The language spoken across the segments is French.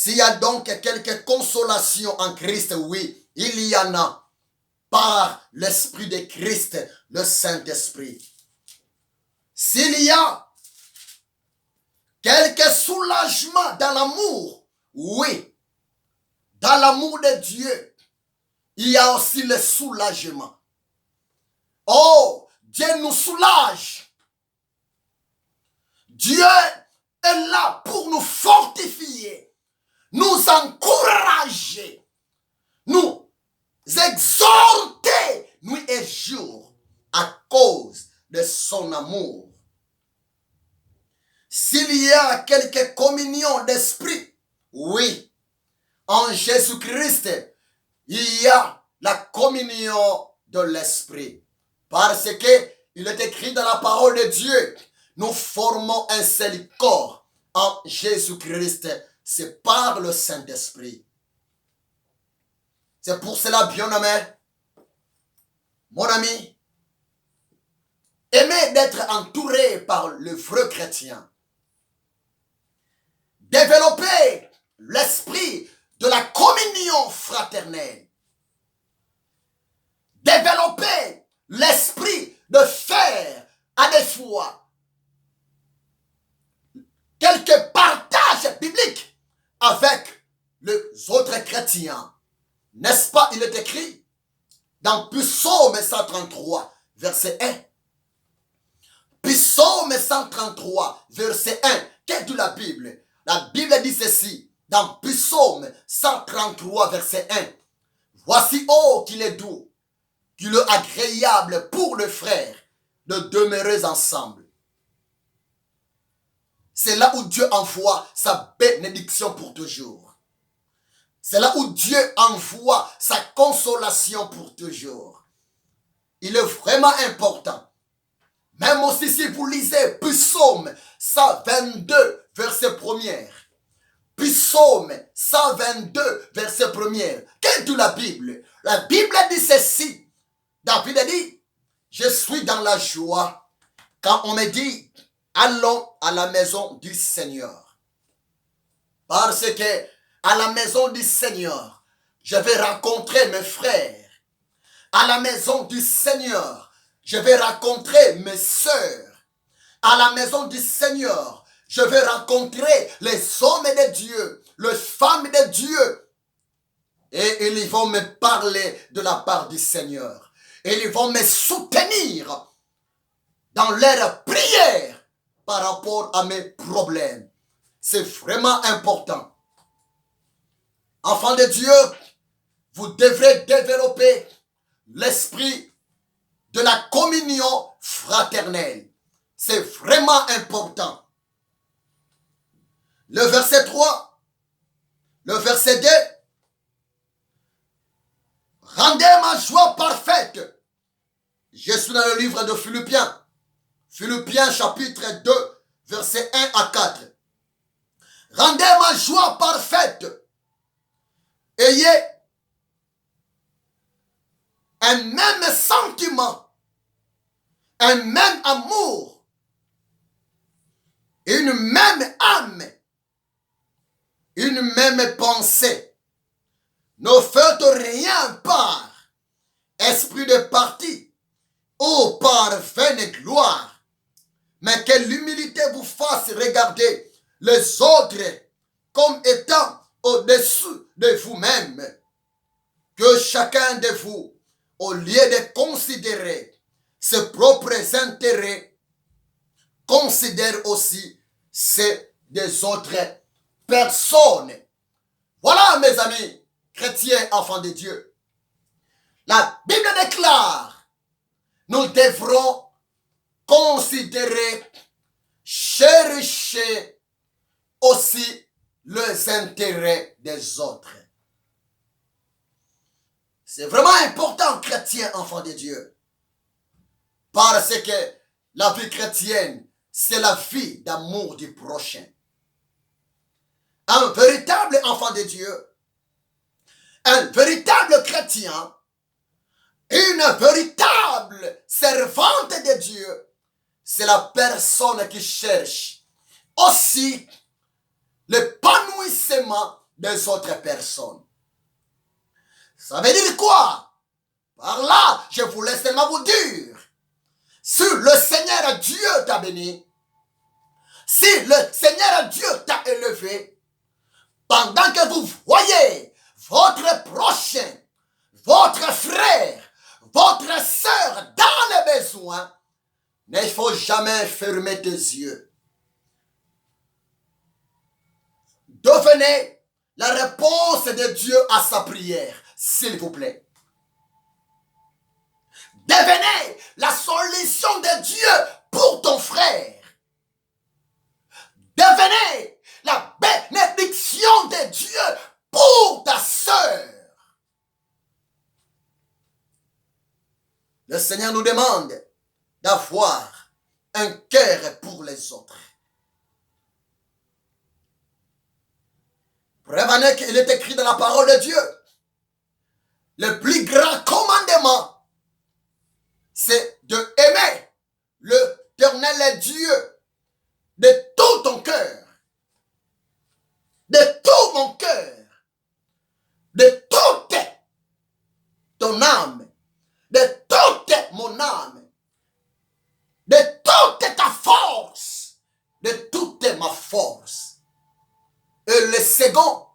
S'il y a donc quelque consolation en Christ, oui, il y en a par l'Esprit de Christ, le Saint-Esprit. S'il y a quelque soulagement dans l'amour, oui, dans l'amour de Dieu, il y a aussi le soulagement. Oh, Dieu nous soulage. Dieu est là pour nous fortifier, nous encourager, nous exhorter nuit et jour à cause de son amour. S'il y a quelque communion d'esprit, oui, en Jésus-Christ, il y a la communion de l'esprit. Parce que il est écrit dans la parole de Dieu, nous formons un seul corps en Jésus-Christ. C'est par le Saint-Esprit. C'est pour cela, bien-aimé, mon ami, aimez d'être entouré par le vrai chrétien. Développer l'esprit de la communion fraternelle. Développer l'esprit de faire à des fois quelques partages bibliques avec les autres chrétiens. N'est-ce pas, il est écrit dans Psaume 133, verset 1. Psaume 133, verset 1. Qu'est-ce que la Bible? La Bible dit ceci, dans Psaume 133, verset 1. Voici, oh, qu'il est doux, qu'il est agréable pour le frère de demeurer ensemble. C'est là où Dieu envoie sa bénédiction pour toujours. C'est là où Dieu envoie sa consolation pour toujours. Il est vraiment important. Même aussi si vous lisez Psaume 122, verset 1er. Psaume 122, verset 1er. Qu'est-ce que la Bible? La Bible dit ceci. David a dit, je suis dans la joie quand on me dit, allons à la maison du Seigneur. Parce que à la maison du Seigneur, je vais rencontrer mes frères. À la maison du Seigneur, je vais rencontrer mes sœurs. À la maison du Seigneur, je vais rencontrer les hommes de Dieu, les femmes de Dieu. Et ils vont me parler de la part du Seigneur. Et ils vont me soutenir dans leurs prières par rapport à mes problèmes. C'est vraiment important. Enfants de Dieu, vous devrez développer l'esprit de la communion fraternelle. C'est vraiment important. Le verset 3, le verset 2. Rendez ma joie parfaite. Je suis dans le livre de Philippiens. Philippiens chapitre 2, verset 1 à 4. Rendez ma joie parfaite. Ayez un même sentiment, un même amour, une même âme, une même pensée. Ne faites rien par esprit de parti ou par vaine gloire, mais que l'humilité vous fasse regarder les autres comme étant au-dessus de vous-même. Que chacun de vous, au lieu de considérer ses propres intérêts, considère aussi ceux des autres personnes. Voilà, mes amis chrétiens, enfants de Dieu. La Bible déclare, nous devrons considérer, chercher aussi les intérêts des autres. C'est vraiment important, chrétien, enfant de Dieu. Parce que la vie chrétienne, c'est la vie d'amour du prochain. Un véritable enfant de Dieu, un véritable chrétien, une véritable servante de Dieu, c'est la personne qui cherche aussi l'épanouissement des autres personnes. Ça veut dire quoi? Par là, je voulais seulement vous dire, si le Seigneur Dieu t'a béni, si le Seigneur Dieu t'a élevé, pendant que vous voyez votre prochain, votre frère, votre sœur dans les besoins, il ne faut jamais fermer tes yeux. Devenez la réponse de Dieu à sa prière, s'il vous plaît. Devenez la solution de Dieu pour ton frère. Devenez la bénédiction de Dieu pour ta sœur. Le Seigneur nous demande d'avoir un cœur pour les autres. Prévenez qu'il est écrit dans la parole de Dieu. Le plus grand commandement, c'est de aimer l'Éternel Dieu de tout ton cœur, de tout mon cœur, de toute ton âme, de toute mon âme, de toute ta force, de toute ma force. Et le second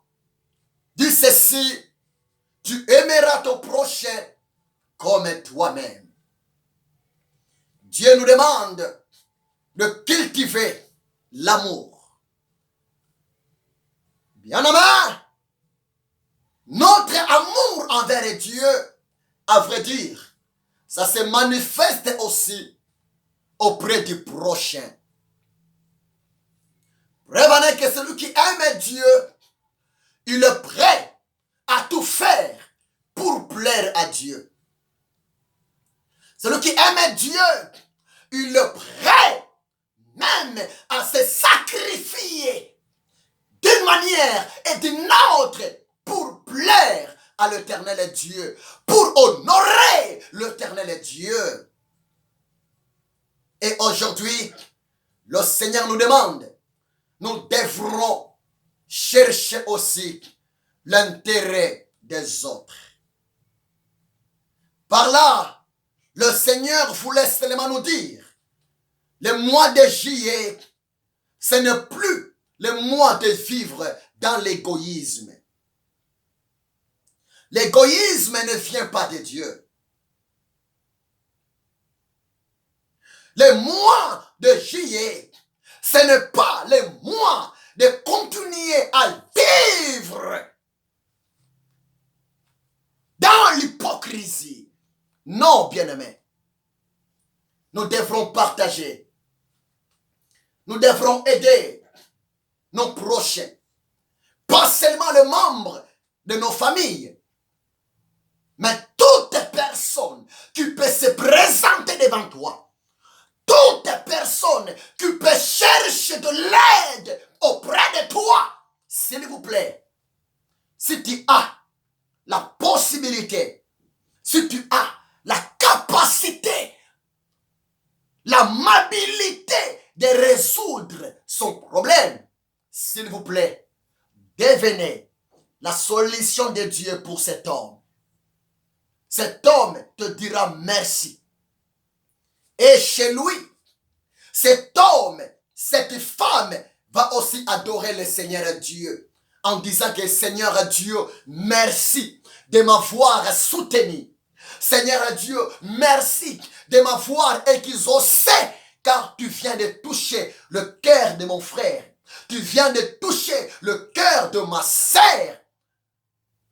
dit ceci, tu aimeras ton prochain comme toi-même. Dieu nous demande de cultiver l'amour. Bien-aimé, notre amour envers Dieu, à vrai dire, ça se manifeste aussi auprès du prochain. Prévenez que celui qui aime Dieu, il est prêt à tout faire pour plaire à Dieu. Celui qui aime Dieu, il est prêt même à se sacrifier d'une manière et d'une autre pour plaire à l'Éternel Dieu, pour honorer l'Éternel Dieu. Et aujourd'hui, le Seigneur nous demande, nous devrons chercher aussi l'intérêt des autres. Par là, le Seigneur voulait seulement nous dire, le mois de juillet, ce n'est plus le mois de vivre dans l'égoïsme. L'égoïsme ne vient pas de Dieu. Le mois de juillet, ce n'est pas le mois de continuer à vivre dans l'hypocrisie. Non, bien-aimés. Nous devrons partager. Nous devrons aider nos prochains. Pas seulement les membres de nos familles, mais toute personne qui peut se présenter devant toi. Toute personne qui peut chercher de l'aide auprès de toi, s'il vous plaît, si tu as la possibilité, si tu as la capacité, l'amabilité de résoudre son problème, s'il vous plaît, devenez la solution de Dieu pour cet homme. Cet homme te dira merci. Et chez lui, cet homme, cette femme va aussi adorer le Seigneur Dieu en disant que Seigneur Dieu, merci de m'avoir soutenu. Seigneur Dieu, merci de m'avoir exaucé car tu viens de toucher le cœur de mon frère. Tu viens de toucher le cœur de ma sœur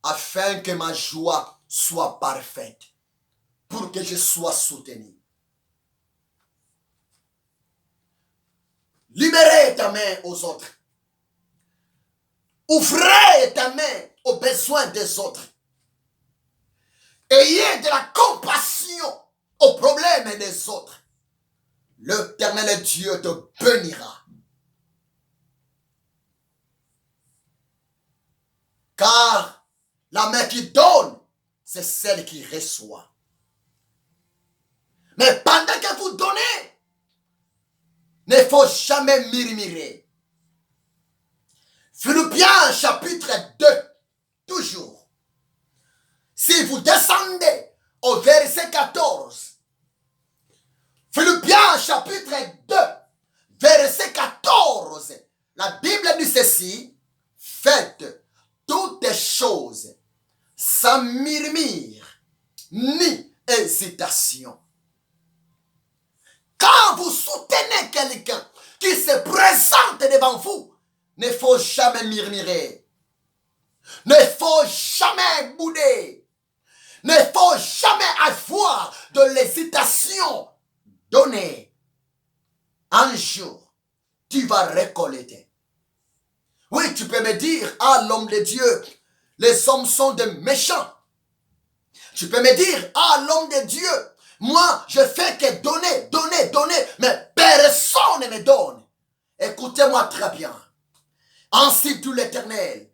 afin que ma joie soit parfaite pour que je sois soutenu. Libérez ta main aux autres. Ouvrez ta main aux besoins des autres. Ayez de la compassion aux problèmes des autres. L'Éternel Dieu te bénira. Car la main qui donne, c'est celle qui reçoit. Mais pendant que vous donnez, ne faut jamais murmurer. Philippiens Philippiens chapitre 2, toujours. Si vous descendez au verset 14, Philippiens chapitre 2, verset 14, la Bible dit ceci: faites toutes choses sans murmure ni hésitation. Quand vous soutenez quelqu'un qui se présente devant vous, ne faut jamais murmurer, ne faut jamais bouder, ne faut jamais avoir de l'hésitation. Donnez. Un jour, tu vas récolter. Oui, tu peux me dire, ah, l'homme de Dieu, les hommes sont des méchants. Tu peux me dire, ah, l'homme de Dieu, moi, je fais que donner, donner, donner, mais personne ne me donne. Écoutez-moi très bien. Ainsi dit l'Éternel,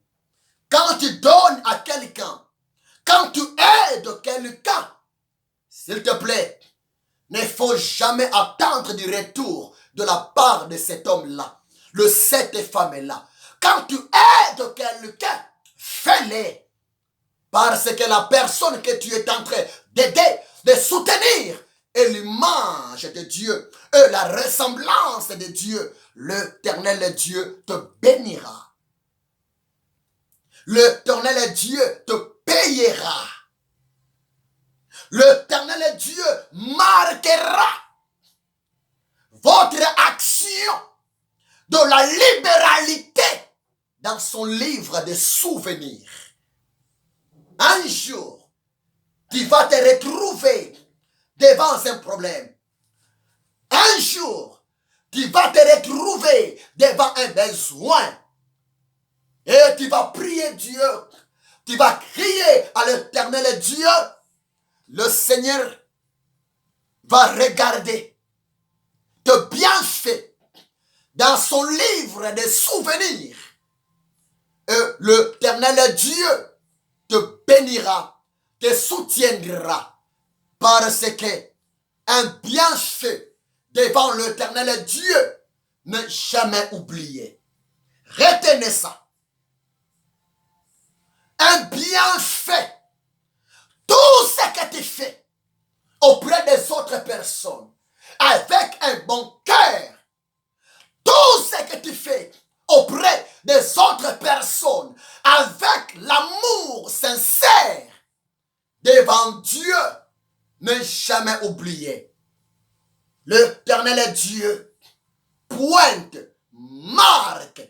quand tu donnes à quelqu'un, quand tu aides quelqu'un, s'il te plaît, ne faut jamais attendre du retour de la part de cet homme-là, de cette femme-là. Quand tu aides quelqu'un, fais-le. Parce que la personne que tu es en train d'aider, de soutenir, est l'image de Dieu, et la ressemblance de Dieu. L'Éternel Dieu te bénira. L'Éternel Dieu te payera. L'Éternel Dieu marquera votre action de la libéralité dans son livre de souvenirs. Un jour, tu vas te retrouver devant un problème. Un jour, tu vas te retrouver devant un besoin. Et tu vas prier Dieu. Tu vas crier à l'Éternel Dieu. Le Seigneur va regarder tes bienfaits dans son livre de souvenirs. Et l'Éternel Dieu te bénira, te soutiendra, parce que un bienfait devant l'Éternel Dieu n'est jamais oublié. Retenez ça. Un bienfait. Tout ce que tu fais auprès des autres personnes, avec un bon cœur, tout ce que tu fais auprès des autres personnes, avec l'amour sincère, devant Dieu, n'est jamais oublié. L'Éternel Dieu pointe, marque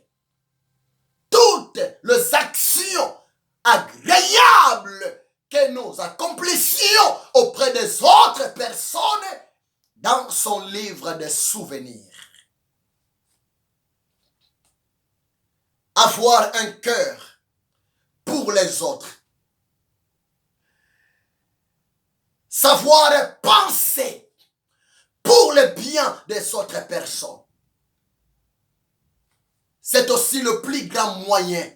toutes les actions agréables que nous accomplissions auprès des autres personnes dans son livre de souvenirs. Avoir un cœur pour les autres. Savoir penser pour le bien des autres personnes. C'est aussi le plus grand moyen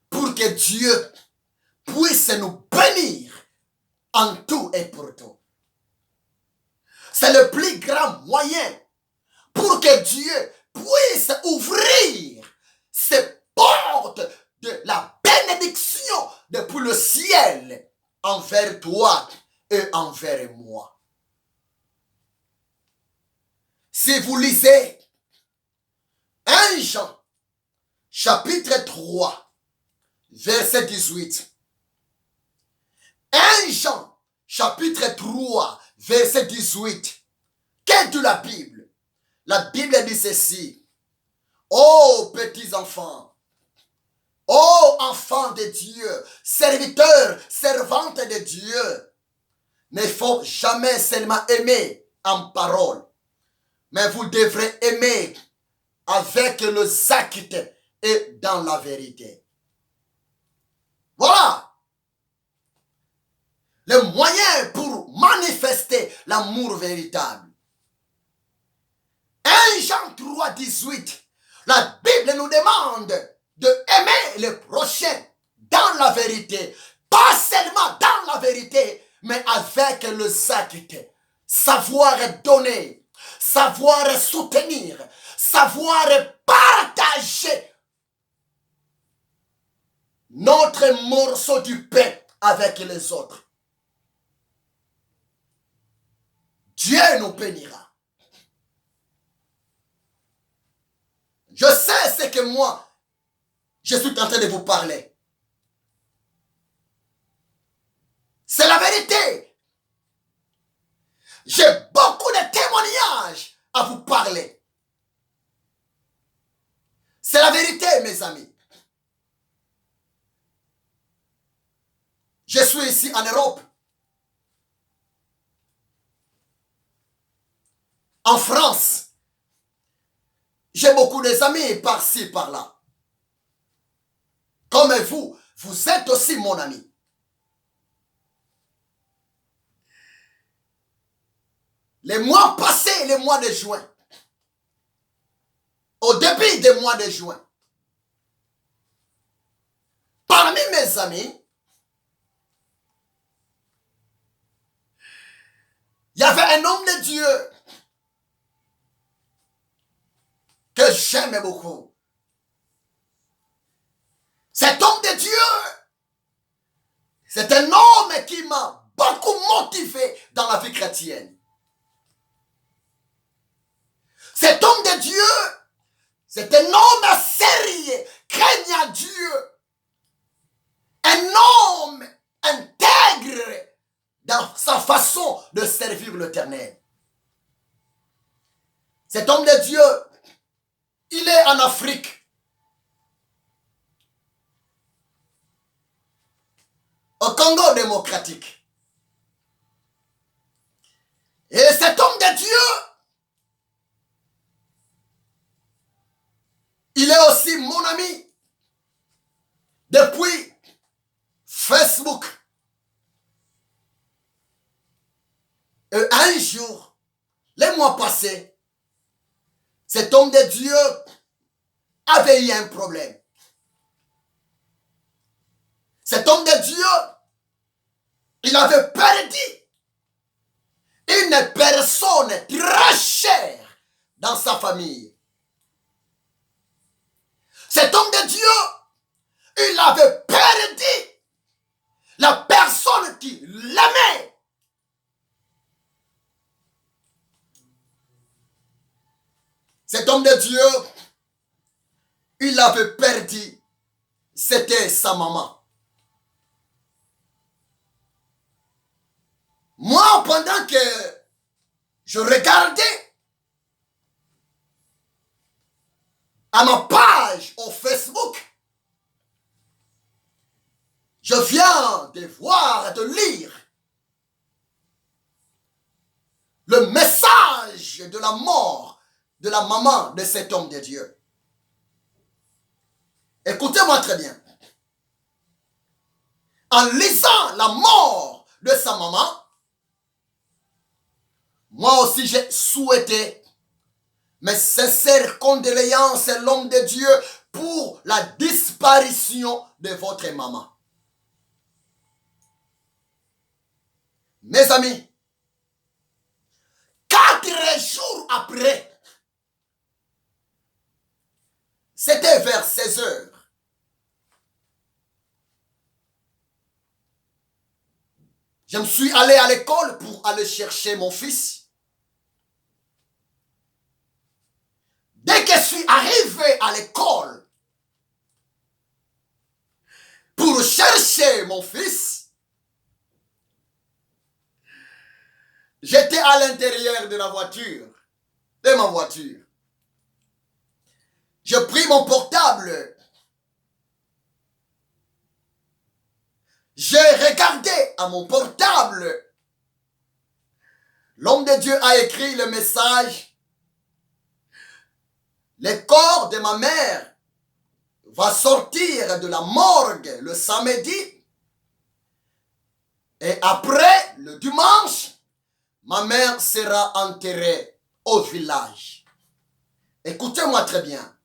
pour que Dieu puisse nous bénir en tout et pour tout. C'est le plus grand moyen pour que Dieu puisse ouvrir ces portes de la bénédiction depuis le ciel envers toi et envers moi. Si vous lisez 1 Jean, chapitre 3, verset 18. 1 Jean, chapitre 3, verset 18. Qu'est-ce que la Bible? La Bible dit ceci. Ô petits enfants, ô enfants de Dieu, serviteurs, servantes de Dieu, ne faut jamais seulement aimer en parole, mais vous devrez aimer avec les actes et dans la vérité. Voilà le moyen pour manifester l'amour véritable. 1 Jean 3, 18, la Bible nous demande de aimer le prochain dans la vérité. Pas seulement dans la vérité, mais avec les actes. Savoir donner, savoir soutenir, savoir partager votre morceau du pain avec les autres. Dieu nous bénira. Je sais ce que moi, je suis en train de vous parler. C'est la vérité. J'ai beaucoup de témoignages à vous parler. C'est la vérité, mes amis. Je suis ici en Europe, en France. J'ai beaucoup d'amis par-ci, par-là. Comme vous, vous êtes aussi mon ami. Les mois passés, les mois de juin, au début des mois de juin, parmi mes amis, il y avait un homme de Dieu que j'aimais beaucoup. Cet homme de Dieu, c'est un homme qui m'a beaucoup motivé dans la vie chrétienne. Cet homme de Dieu, c'est un homme sérieux, craignant Dieu. Un homme intègre dans sa façon de servir l'Éternel. Cet homme de Dieu, il est en Afrique. Au Congo démocratique. Et cet homme de Dieu, il est aussi mon ami depuis Facebook. Et un jour, les mois passés, cet homme de Dieu avait eu un problème. Cet homme de Dieu, il avait perdu une personne très chère dans sa famille. Cet homme de Dieu, il avait perdu la personne qui l'aimait. Cet homme de Dieu, il avait perdu, c'était sa maman. Moi, pendant que je regardais à ma page au Facebook, je viens de voir, de lire le message de la mort de la maman de cet homme de Dieu. Écoutez-moi très bien. En lisant la mort de sa maman, moi aussi j'ai souhaité mes sincères condoléances à l'homme de Dieu pour la disparition de votre maman. Mes amis, 4 jours après, c'était vers 16 heures. Je me suis allé à l'école pour aller chercher mon fils. Dès que je suis arrivé à l'école pour chercher mon fils, j'étais à l'intérieur de la voiture, de ma voiture. J'ai pris mon portable. J'ai regardé à mon portable. L'homme de Dieu a écrit le message. Le corps de ma mère va sortir de la morgue le samedi. Et après, le dimanche, ma mère sera enterrée au village. Écoutez-moi très bien.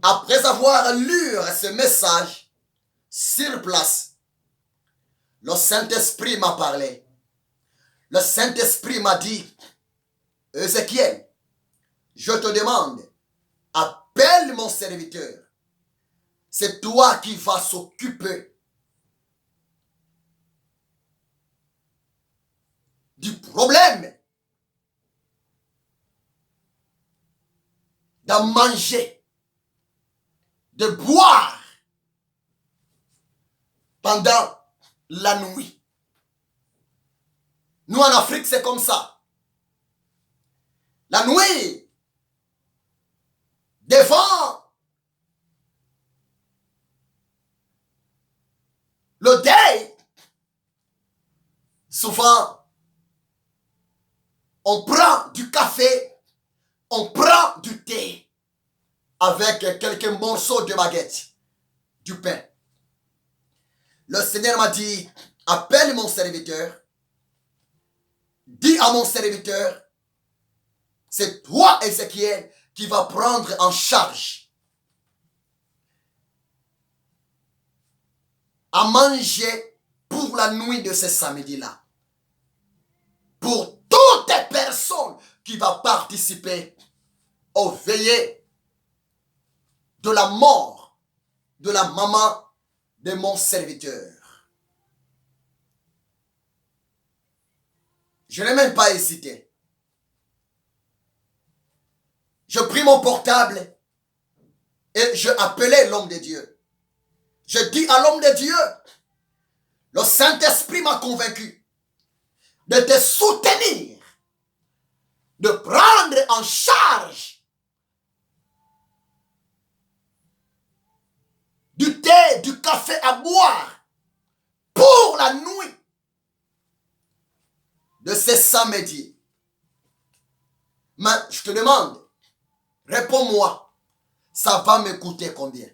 Après avoir lu ce message sur place, le Saint-Esprit m'a parlé. Le Saint-Esprit m'a dit, Ézéchiel, je te demande, appelle mon serviteur c'est toi qui vas s'occuper du problème d'en manger, de boire pendant la nuit. Nous en Afrique, c'est comme ça. La nuit, devant le deuil, souvent, on prend du café, on prend du thé avec quelques morceaux de baguette, du pain. Le Seigneur m'a dit, appelle mon serviteur, dis à mon serviteur, c'est toi, Ézéchiel, qui va prendre en charge à manger pour la nuit de ce samedi-là. Pour toutes les personnes qui vont participer au veillées de la mort de la maman de mon serviteur. Je n'ai même pas hésité. Je pris mon portable et je appelais l'homme de Dieu. Je dis à l'homme de Dieu, le Saint-Esprit m'a convaincu de te soutenir, de prendre en charge du thé, du café à boire pour la nuit de ce samedi. Mais je te demande, réponds-moi, ça va me coûter combien?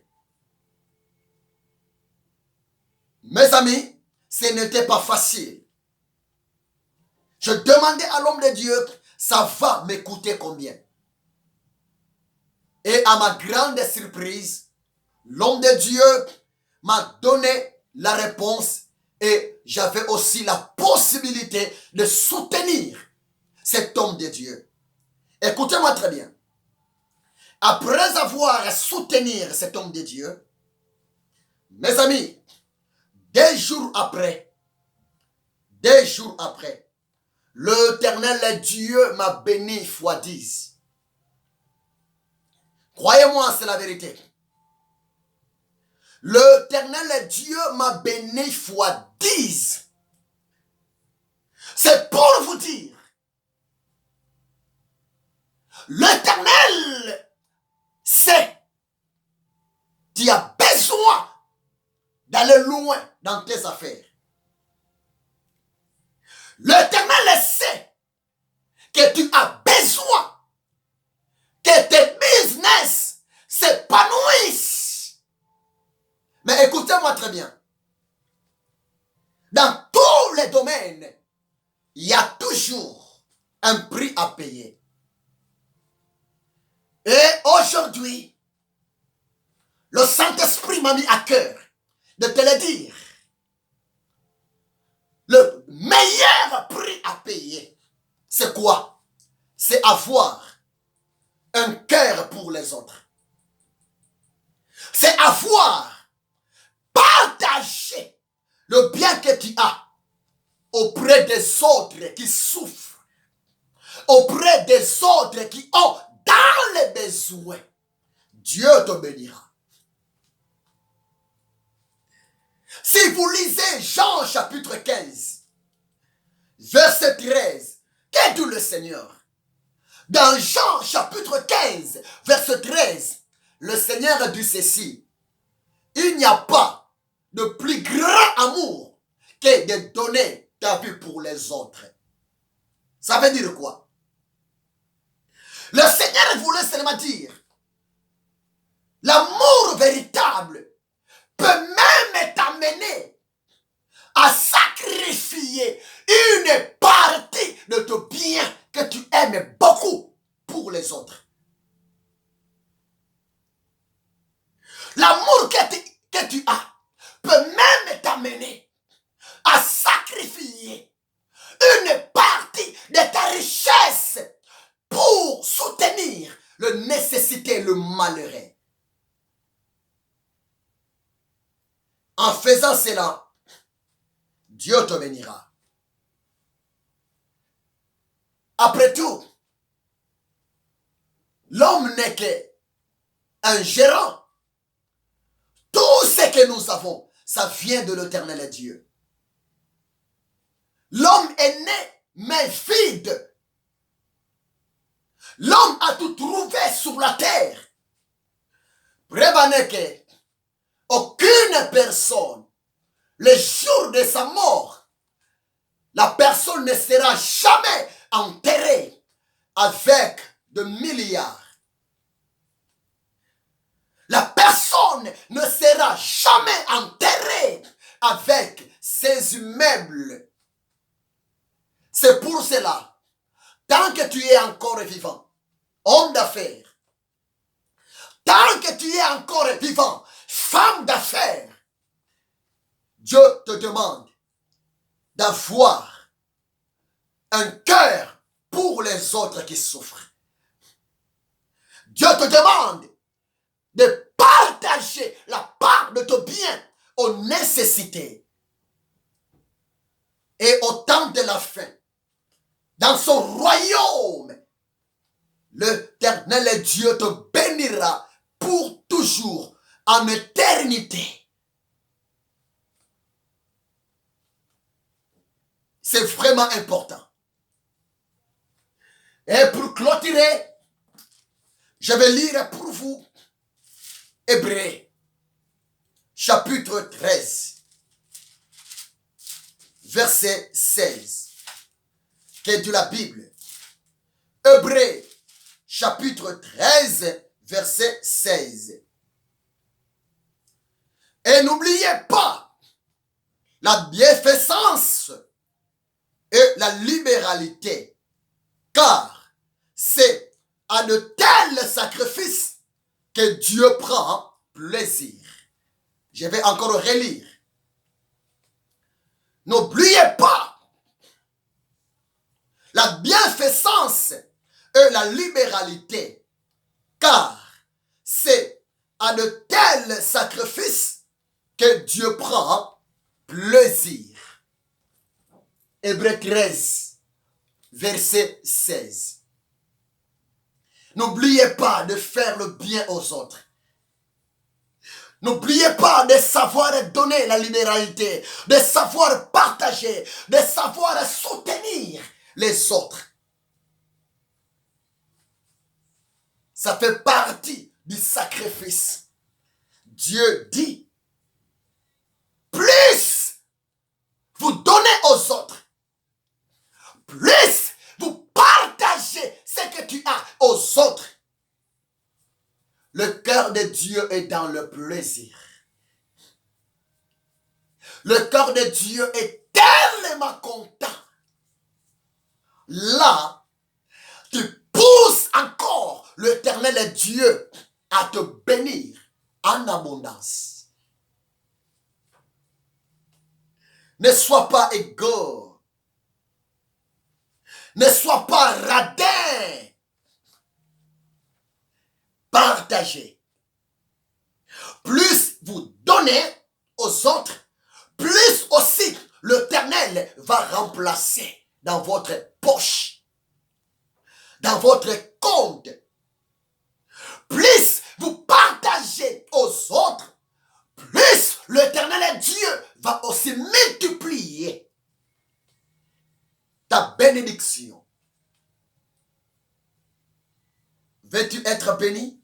Mes amis, ce n'était pas facile. Je demandais à l'homme de Dieu, ça va me coûter combien? Et à ma grande surprise, l'homme de Dieu m'a donné la réponse et j'avais aussi la possibilité de soutenir cet homme de Dieu. Écoutez-moi très bien. Après avoir soutenu cet homme de Dieu, mes amis, 2 jours après, l'Éternel Dieu m'a béni fois 10. Croyez-moi, c'est la vérité. L'Éternel Dieu m'a béni fois 10. C'est pour vous dire, l'Éternel sait, tu as besoin d'aller loin dans tes affaires. L'Éternel sait que tu as besoin que tes business s'épanouissent. Mais écoutez-moi très bien. Dans tous les domaines, il y a toujours un prix à payer. Et aujourd'hui, le Saint-Esprit m'a mis à cœur de te le dire. Le meilleur prix à payer, c'est quoi? C'est avoir un cœur pour les autres. C'est avoir partagé le bien que tu as auprès des autres qui souffrent, auprès des autres qui ont dans les besoins. Dieu te bénira. Si vous lisez Jean chapitre 15, verset 13, que dit le Seigneur? Dans Jean chapitre 15, verset 13, le Seigneur dit ceci: il n'y a pas de plus grand amour que de donner ta vie pour les autres. Ça veut dire quoi? Le Seigneur voulait seulement dire, l'amour véritable peut même t'amener à sacrifier une partie de ton bien que tu aimes beaucoup pour les autres. L'amour que tu as peut même t'amener à sacrifier une partie de ta richesse pour soutenir le nécessité, le malheureux. En faisant cela, Dieu te bénira. Après tout, l'homme n'est qu'un gérant. Tout ce que nous avons, ça vient de l'Éternel Dieu. L'homme est né, mais vide. L'homme a tout trouvé sur la terre. Prévenez que aucune personne, le jour de sa mort, la personne ne sera jamais enterrée avec de milliards. La personne ne sera jamais enterrée avec ses immeubles. C'est pour cela, tant que tu es encore vivant, homme d'affaires, tant que tu es encore vivant, femme d'affaires, Dieu te demande d'avoir un cœur pour les autres qui souffrent. Dieu te demande de partager la part de ton bien aux nécessités. Et au temps de la fin, dans son royaume, l'Éternel Dieu te bénira pour toujours, en éternité. C'est vraiment important. Et pour clôturer, je vais lire pour vous Hébreux, chapitre 13, verset 16, qui est de la Bible. Hébreux, chapitre 13, verset 16. Et n'oubliez pas la bienfaisance et la libéralité, car c'est à de tels sacrifices que Dieu prend plaisir. Je vais encore relire. N'oubliez pas la bienfaisance et la libéralité, car c'est à de tels sacrifices que Dieu prend plaisir. Hébreux 13, verset 16. N'oubliez pas de faire le bien aux autres. N'oubliez pas de savoir donner la libéralité, de savoir partager, de savoir soutenir les autres. Ça fait partie du sacrifice. Dieu dit, plus vous donnez aux autres, plus vous partagez ce que tu as aux autres. Le cœur de Dieu est dans le plaisir. Le cœur de Dieu est tellement content. Là, tu pousses encore l'Éternel Dieu à te bénir en abondance. Ne sois pas égaux. Ne sois pas radin. Partagez. Plus vous donnez aux autres, plus aussi l'Éternel va remplacer dans votre poche, dans votre compte. Plus vous partagez aux autres, plus l'Éternel Dieu va aussi multiplier ta bénédiction. Veux-tu être béni?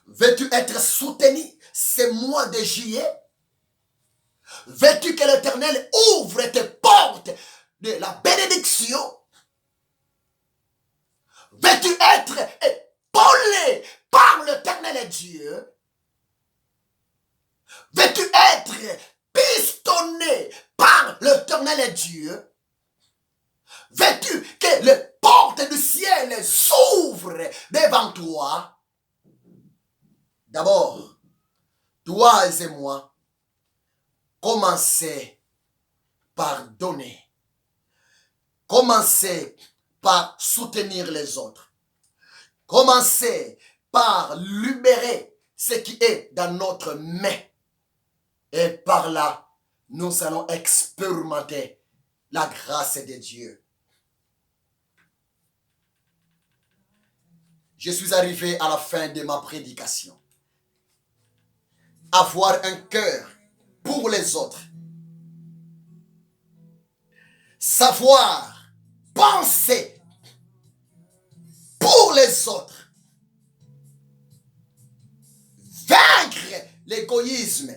Veux-tu être soutenu ces mois de juillet? Veux-tu que l'Éternel ouvre tes portes de la bénédiction? Veux-tu être épaulé par l'Éternel Dieu? Veux-tu être pistonné par l'Éternel Dieu? Veux-tu que les portes du ciel s'ouvrent devant toi? D'abord, toi et moi, commencez par donner. Commencez par soutenir les autres. Commencez par libérer ce qui est dans notre main. Et par là, nous allons expérimenter la grâce de Dieu. Je suis arrivé à la fin de ma prédication. Avoir un cœur pour les autres. Savoir penser pour les autres. Vaincre l'égoïsme.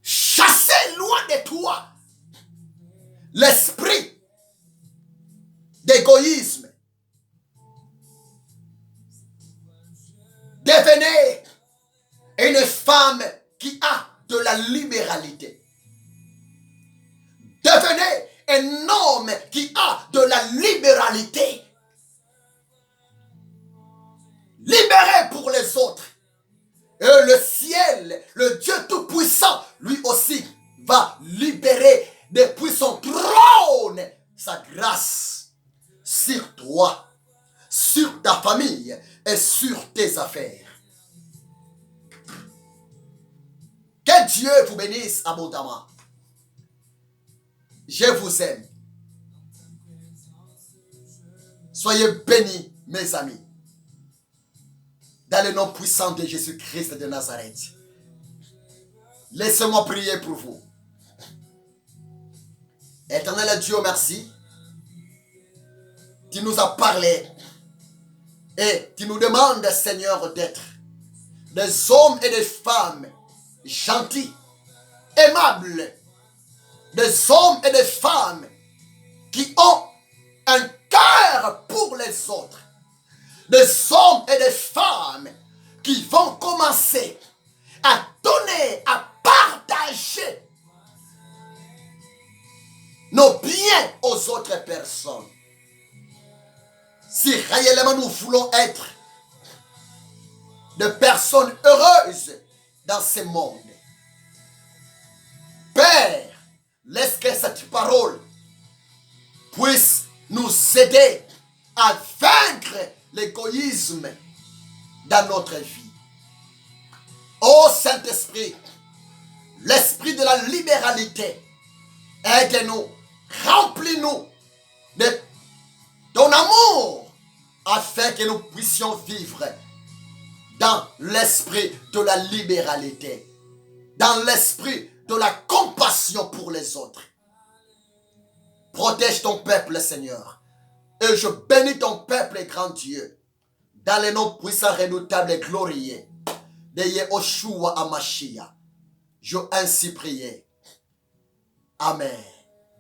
Chasser loin de toi l'esprit d'égoïsme. Devenez une femme qui a de la libéralité. Devenez un homme qui a de la libéralité. Libéré pour les autres. Et le ciel, le Dieu Tout-Puissant, lui aussi, va libérer depuis son trône sa grâce sur toi, sur ta famille et sur tes affaires. Que Dieu vous bénisse abondamment. Je vous aime. Soyez bénis, mes amis. Dans le nom puissant de Jésus-Christ de Nazareth. Laissez-moi prier pour vous. Éternel Dieu, merci. Tu nous as parlé et tu nous demandes, Seigneur, d'être des hommes et des femmes gentils, aimables, des hommes et des femmes qui ont un cœur pour les autres, des hommes et des femmes qui vont commencer à donner, à partager nos biens aux autres personnes. Si réellement nous voulons être des personnes heureuses dans ce monde, Père, laisse que cette parole puisse nous aider à vaincre l'égoïsme dans notre vie. Ô Saint-Esprit, l'esprit de la libéralité, aide-nous, remplis-nous de ton amour afin que nous puissions vivre dans l'esprit de la libéralité, dans l'esprit de la compassion pour les autres. Protège ton peuple, Seigneur. Et je bénis ton peuple, grand Dieu, dans les noms puissants, redoutables et glorieux de Yehoshua Hamashiach. Je ainsi prié. Amen.